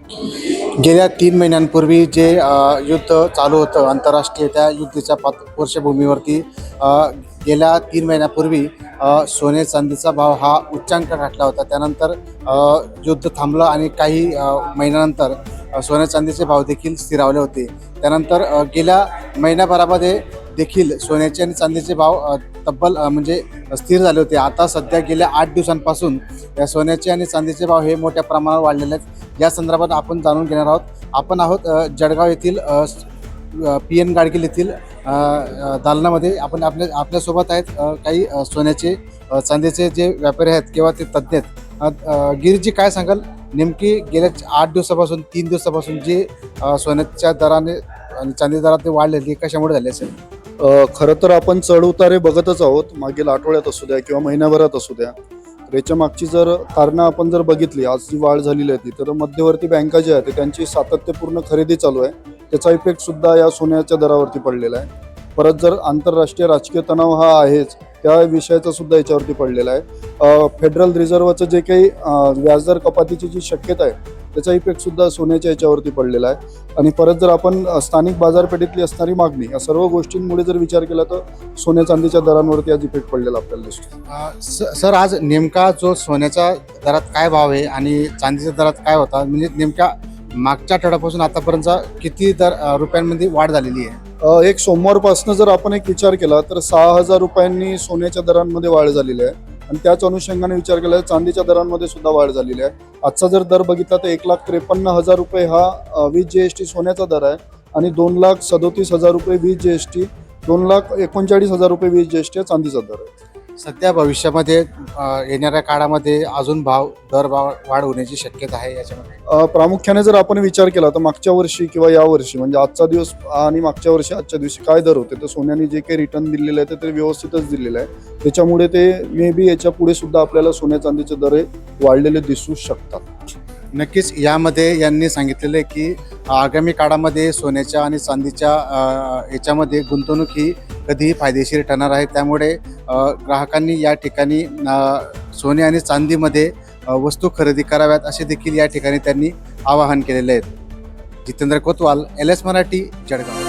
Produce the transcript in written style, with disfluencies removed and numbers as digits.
गेल्या 3 महिन्यांपूर्वी जे युद्ध चालू होतं आंतरराष्ट्रीय, त्या युद्धाच्या पार्श्वभूमीवरती अ, गेल्या 3 महिन्यापूर्वी सोने चांदीचा भाव हा उच्चांक गाठला होता. त्यानंतर युद्ध थांबलं आणि काही महिन्यानंतर सोन्या चांदीचे भाव देखील स्थिरावले होते. त्यानंतर गेल्या महिन्याभरामध्ये देखील सोन्याचे आणि चांदीचे भाव तब्बल म्हणजे स्थिर झाले होते. आता सध्या गेल्या 8 दिवसांपासून या सोन्याचे आणि चांदीचे भाव हे मोठ्या प्रमाणावर वाढलेले आहेत. या संदर्भात आपण जाणून घेणार आहोत. आपण आहोत जळगाव येथील पी.एन. गाडगीळ येथील दालनामध्ये. आपण आपल्यासोबत आहेत काही सोन्याचे चांदीचे जे व्यापारी आहेत किंवा ते तज्ज्ञ आहेत. गिरीजी, काय सांगाल, नेमकी गेल्या 8 दिवसापासून 3 दिवसापासून जे सोन्याच्या दराने आणि चांदी दरात वाढलेली ती कशामुळे झाली असेल? खरं तर आपण चढ उतारे बघतच आहोत, मागील आठवड्यात असू द्या किंवा महिन्याभरात असू द्या. तर याच्या मागची जर कारणं आपण जर बघितली, आज जी वाढ झालेली आहे ती, तर मध्यवर्ती बँका ज्या आहेत त्यांची सातत्यपूर्ण खरेदी चालू आहे. त्याचा इफेक्ट सुद्धा या सोन्याच्या दरावरती पडलेला आहे. परत जर आंतरराष्ट्रीय राजकीय तणाव हा आहेच, त्या विषयाचा सुद्धा याच्यावरती पडलेला आहे. फेडरल रिझर्व्हचं जे काही व्याजदर कपातीची जी शक्यता आहे त्याचा इफेक्ट सुद्धा सोन्याच्या याच्यावरती पडलेला आहे. आणि परत जर आपण स्थानिक बाजारपेठेतली असणारी मागणी, या सर्व गोष्टींमुळे जर विचार केला तर सोन्या चांदीच्या दरांवरती आज इफेक्ट पडलेला आपल्याला दिसतो. सर, आज नेमका जो सोन्याच्या दरात काय भाव आहे आणि चांदीच्या दरात काय होता, म्हणजे नेमक्या मागच्या आठवड्यापासून आतापर्यंत किती रुपयांमध्ये वाढ झालेली आहे? एक सोमवारपासून जर आपण एक विचार केला तर 6,000 रुपयांनी सोन्याच्या दरांमध्ये वाढ झालेली आहे. आणि त्याच अनुषंगाने विचार केला तर चांदीच्या दरांमध्ये सुद्धा वाढ झालेली आहे. आजचा जर दर बघितला तर 1,53,000 रुपये हा वीज जीएसटी सोन्याचा दर आहे आणि 2,37,000 रुपये वीज जीएसटी, 2,39,000 रुपये वीज जीएसटी चांदीचा दर आहे. सध्या भविष्यामध्ये येणाऱ्या काळामध्ये अजून दर वाढ होण्याची शक्यता आहे याच्यामध्ये? प्रामुख्याने जर आपण विचार केला तर मागच्या वर्षी किंवा या वर्षी, म्हणजे आजचा दिवस आणि मागच्या वर्षी आजच्या दिवशी काय दर होते, तर सोन्याने जे काही रिटर्न दिलेलं आहे ते व्यवस्थितच दिलेलं आहे. त्याच्यामुळे ते मे बी याच्या पुढे सुद्धा आपल्याला सोन्या चांदीचे दर वाढलेले दिसू शकतात. नक्कीच यांनी सांगितलेलं आहे की आगामी काळामध्ये सोन्याच्या आणि चांदीच्या याच्यामध्ये गुंतवणूक ही कधीही फायदेशीर ठरणार आहे. त्यामुळे ग्राहकांनी या ठिकाणी सोने आणि चांदीमध्ये वस्तू खरेदी कराव्यात असे देखील या ठिकाणी त्यांनी आवाहन केलेले आहेत. जितेंद्र कोतवाल, LS मराठी, जळगाव.